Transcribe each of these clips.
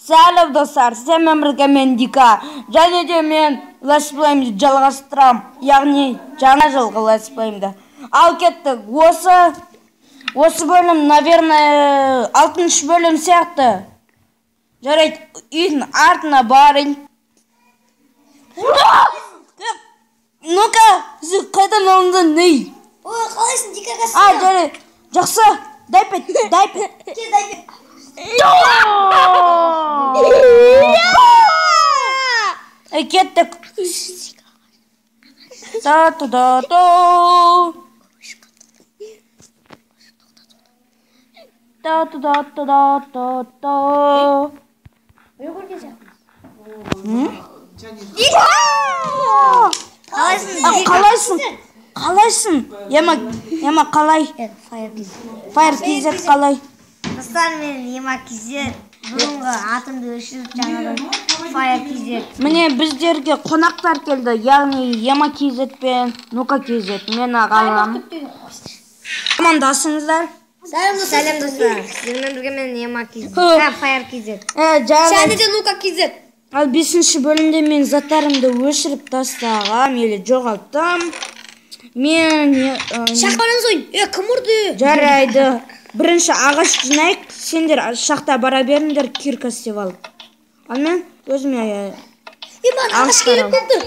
Сәлем достар, сіздермен бірге мен Дика. Және де мен летсплейімді жалғастырамын, яғни жаңа жылғы летсплейімді. Ал кеттік, осы бөлім, наверное, 6-шы бөлім сияқты. Жарайды, үйдің артына барайын. Ну-ка, сіз қайдан алдыңыз не? Ой, қалайсың, Дика қасында? Жарайды, жақсы, дай пет. Ке, дай пет. Кеттік. Та-та-та-та. Та-та-та-та-та-та. Қалайсың? Ема қалай? Fire KZ қалай? Достар, мен Ема KZ. Бұрынғы атымды өшіріп жаңадан Fire KZ. Міне біздерге қонақтар келді, яғни Ема KZ пен Нука KZ. Мен ағалам. Амандасыңыздар. Сәлем достар. Сіздермен бірге мен Ема KZ. Fire KZ. Және де Нука KZ. Ал 5-ші бөлімде мен заттарымды өшіріп тастағам, елі жоғалттым. Мен... Шақпарамыз ойын. Кім ұрды? Жарайды. Бірінші ағаш жинайық, сендер шақта бара беріңдер, кирка істеп алып. Ал мен өзіме... Маған ағаш керек болып тұр.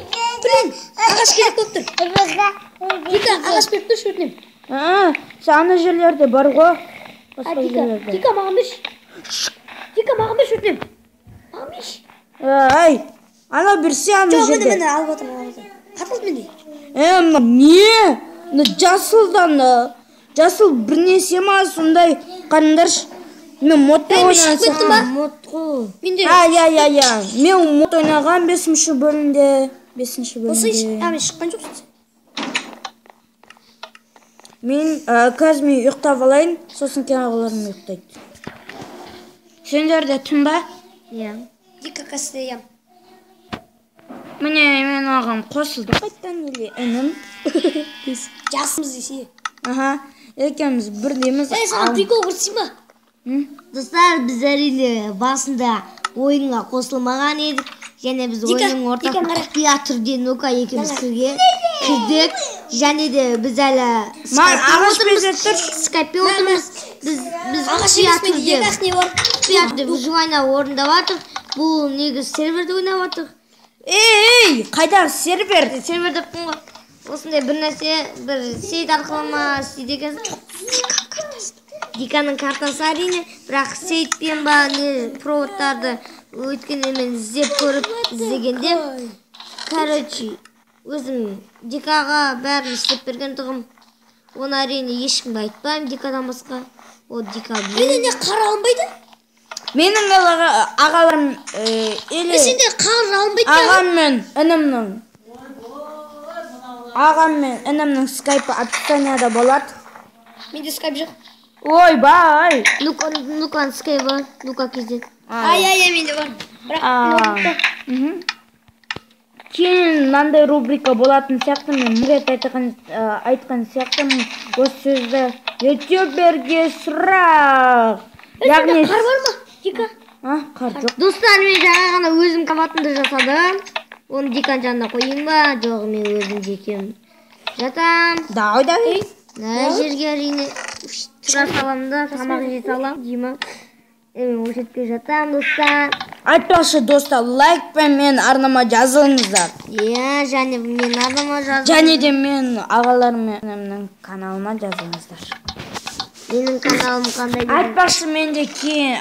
Білін, ағаш керек болып тұр. Дика, ағаш беріп тұр шөтінем. Сен ана жерлерде бар ғой. Дика, маған беш. Дика, маған беш шөтінем. Маған беш. Ана бірсе ана жерде. Мені алып отыр. Қатылды менде. Не? Жасылдан... Жасыл бірнесе ма сондай қарындарш. Мен мото ойнаған. Мото. Мен мото ойнаған 5-ші бөлімде. 5-ші бөлімде. Мен шыққан жоқсың. Мен қазір мен ұйықтап алайын, сосын кен ағаларым ұйықтайды. Сендер де түн ба? Дика қасында. Міне мен ағам қосылды қайттан еле інім. Жасымыз десе. Екеміз бірдеміз. Саған прикол көрсетейін ба? Достар, біз әрине басында ойынға қосылмаған едік. Және біз ойынның ортақ құпия түрде Нука екеуміз кірдік. Және де біз әлі скайпе отырмыз. Біз құпия түрде выживание орындап жатыр. Бұл негіз серверді ойнап жатыр. Қайдар сервер? Сервер деппін ғой. Осындай бір нәрсе, бір сейт арқылы ма істейді екен. Диканың картасы әрине, бірақ сейтпен ба проводтарды өткенде мен іздеп көріп іздегенде. Короче, өзім Дикаға бәрін істеп берген тұғым. Оны әрине ешкімге айтпаймын Дикадан басқа. О, Дика біледі. Менен не қар алынбайды? Менің ағаларым сенде қар алынбайды? Ағам мен інімнің скайпы описанияда болады. Менде скайп жоқ. Ой, бай! Нуканың скайпы бар, Нука KZ. Менде бар. Кейін мынандай рубрика болатын сияқты, мен мұрет айтқан сияқты осы сөзді ютуберге сұрақ. Қар бар ма, Дика? Қар жоқ. Достар, мен жаңа ғана өзім қабатымды жасадым. Оны Диканың жанына қойын ба? Жоқ, мен өзім жекем жатам. Дай. Мына жерге әрине тұра салам да, тамақ жей салам. Дима. Мен осы жерге жатам, достар. Айтпақшы достар, лайк пен мен арнама жазылыңыздар. Және мен арнама жазылыңыздар. Және де мен ағаларымның каналыма жазылыңыздар. Менің каналым қандай дейді? Айтпақшы мен де кейін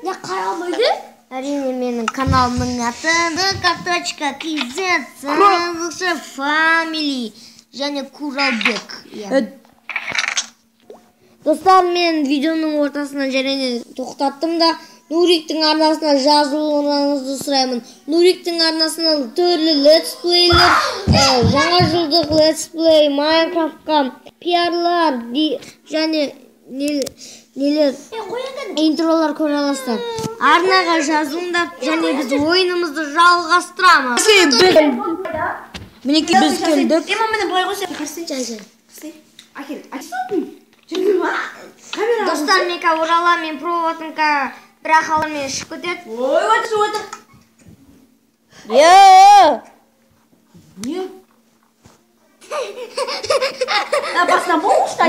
не қаралмайды? Әрине менің каналымның аты Карточка KZ, Саңғысы Family және Куралбек. Достар, мен видеоның ортасынан жәрене тоқтаттым да Нуриктің арнасына жазылуыңызды сұраймын. Нуриктің арнасынан түрлі летсплейлер, жаңа жылдық летсплей, Майнкрафтқа пиарлар және нелер интролар көре аласыздар. Арнаға жазылыңдар және біз ойынымызды жалғастырамыз. Мінекей біз келдік. Мені былай қойса қарсын Достар, мен орала, мен проводымға бірақ алар мені ішіп кетеді. Ой, отыр. Не? Басына болмышты.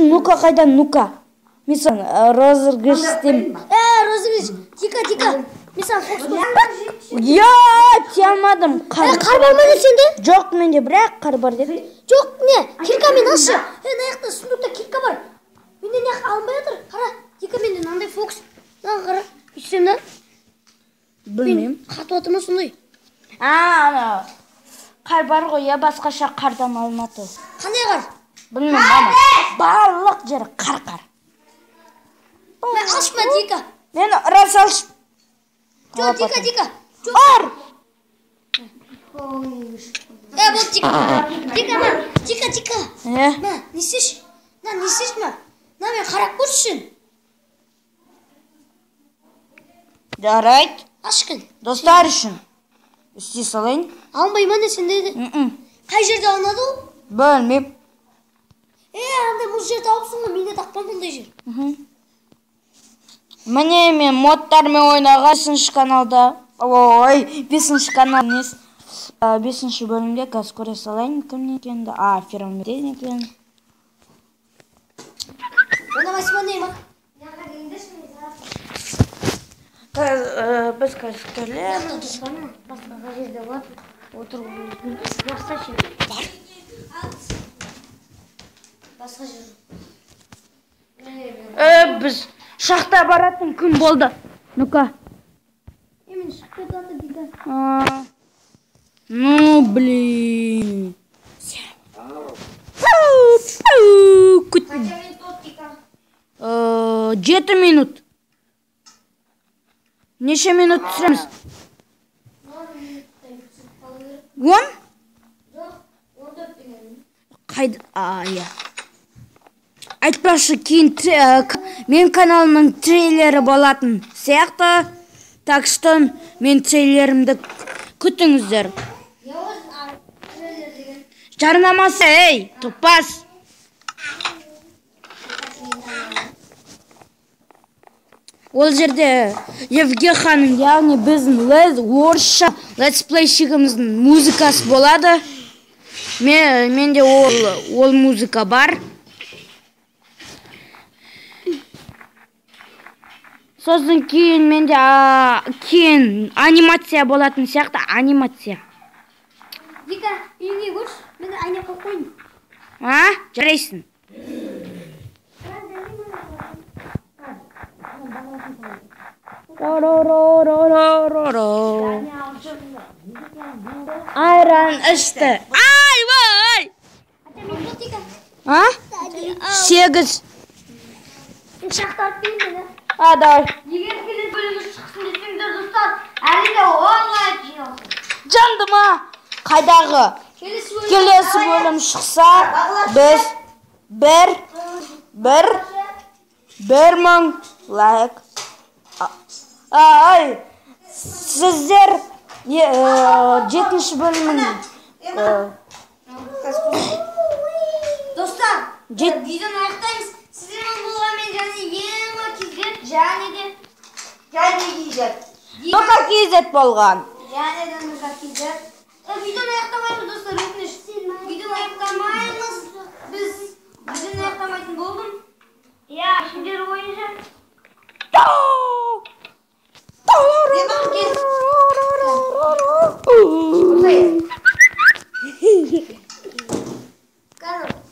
Ну-ка, қайдан, ну-ка. Мен сан розыгрыш істеймін. Розыгрыш, Дика. Мен сан фокус Я, тия алмадым. қар бар ма сенде? Жоқ, менде бірақ қар бар деді. Жоқ, не? Киркамен алшы. Аяқта сундукта кирка бар. Менде не алынбай жатыр. Қара, Дика менде мынандай фокус. Қара, үйсем да? Білмеймін. Қатып атыма сондай. Ана, қар бар ғой, я басқаша қардан алматы. Қандай қар? Білмеймін, мама. Барлық жері қар. Мен алшыма, Дика. Мен рас алшым. Жоқ, Дика. Ар! Бұл Дика. Дика. Ма, не істеш? Не істеш ма? Мен қарап көршін. Жарайды. Ашқын. Достар үшін. Істей салайын. Алынбай ма не сенде? Қай жерде алынады ол? Білмеймін. Андай бұл жерді алыпсың ғой, менде тақпан бұндай жер. Міне мен модтармен ойнаға 5-ші каналда. Ой, 5-ші канал нес. 5-ші бөлімде қазір көре салайын кімнен екенді. Фермерден екен. Ona басыман ма? Біз қазір келем. Басқа жерде бар. Отыр. Басқа жер. Басқа жер. Біз шақта баратын күн болды. Ну-ка. Мен шықпай жатыр Дика. Ну, блин. Қанша минут болды Дика? 7 минут. Неше минут түсіреміз? 10? Жоқ, 14 деген. Қайды? Я. Айтпашы, кейін мен каналымның трейлері болатын сияқты. Так что мен трейлерімді күтіңіздер. Жарнамасы, ей, топас. Ол жерде Евге ханым, яғни біздің орысша летсплейшігіміздің музыкасы болады. Менде ол музыка бар. Сосын кейін менде анимация болатын сияқты, анимация. Дика, үйіңе көрш, мен айнаққа қойын. Жарайсың. Айран ішті. Ай! 8. Шақтарып дейін мені. Давай. Егер келесі бөліміз шықсын десеңдер достар, әлі оңай жиналсын. Жандыма. Қайдағы? Келесі бөлім шықса, біз 1000 лайк. Сіздер 7-ші бөлімін. Достар, видеоны аяқтаймыз. Сіздермен болғанмен және Нока кейзет болған. Нока кейзет. Видеоны аяқтамаймыз достар, өтініш. Видеоны аяқтамаймыз. Біз видеоны аяқтамайтын болдым. Ішіндері ойынша.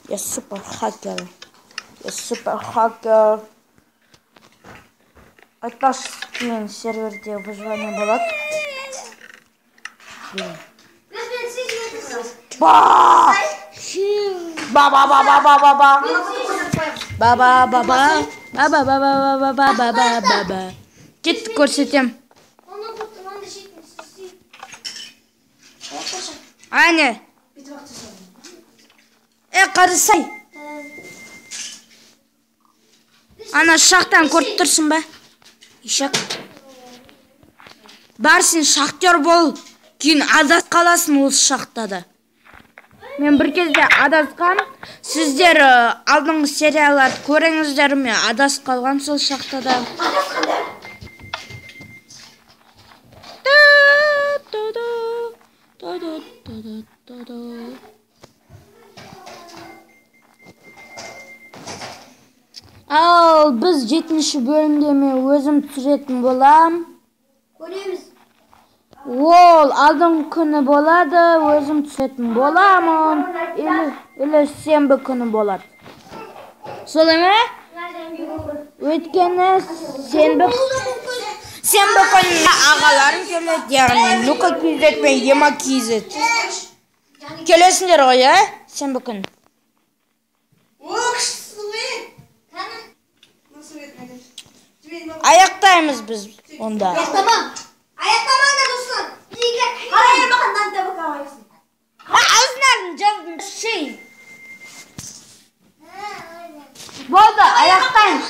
Я супер хакер. Айтпашы, мен серверде выживание болады. Кетті көрсетем. Әне. Қарысай. Ана шақтан көріп тұрсың ба? Ишак. Бар сен шақтер бол. Кейін адас қаласың ол шақтада. мен бір кезде адасқам. Сіздер алдыңғы серияларды көріңіздер, мен адасып қалған сол шақтада. Ал біз 7-ші бөлімде мен өзім түсіретін болам. Көреміз. Ол алдыңғы күні болады, өзім түсіретін боламын. Или сенбі күні болады. Солай ма? Өйткені сенбі күні ағаларым келеді, яғни Нука KZ пен Ема KZ. Келесіңдер ғой, сенбі күні. Аяқтаймыз біз онда. Аяқтамаңдар достар. Қарай бақандан да бақалайсың. Аузынарын жаздым шей. Болды, аяқтаймыз.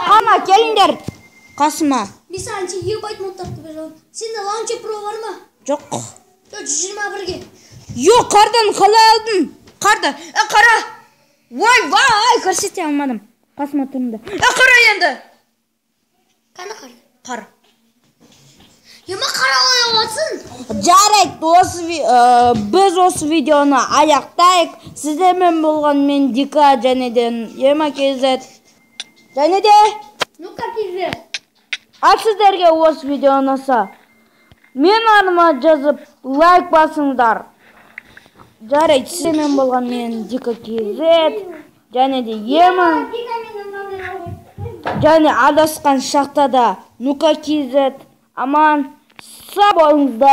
Қама, келіңдер қасыма. Мен саған ебайт монтақты берем. Сенде Launcher Pro бар ма? Жоқ. 421-ге. Жоқ, қардан қалай алдым? Қарды. Қара. Вай, көрсете алмадым. Қасыма тұрымды. Қара енді. Қана қар. Қар. Ема қара қой аласың. Жарайды, біз осы видеоны аяқтайық. Сіздермен болған мен Дика және де Ема KZ. Және де Нука KZ. Ал сіздерге осы видео ұнаса, мен арыма жазып лайк басыңдар. Жарайды, сіздермен болған мен Дика KZ және де Ема және адасқан шақта да Нука KZ. Аман, сау болыңыздар.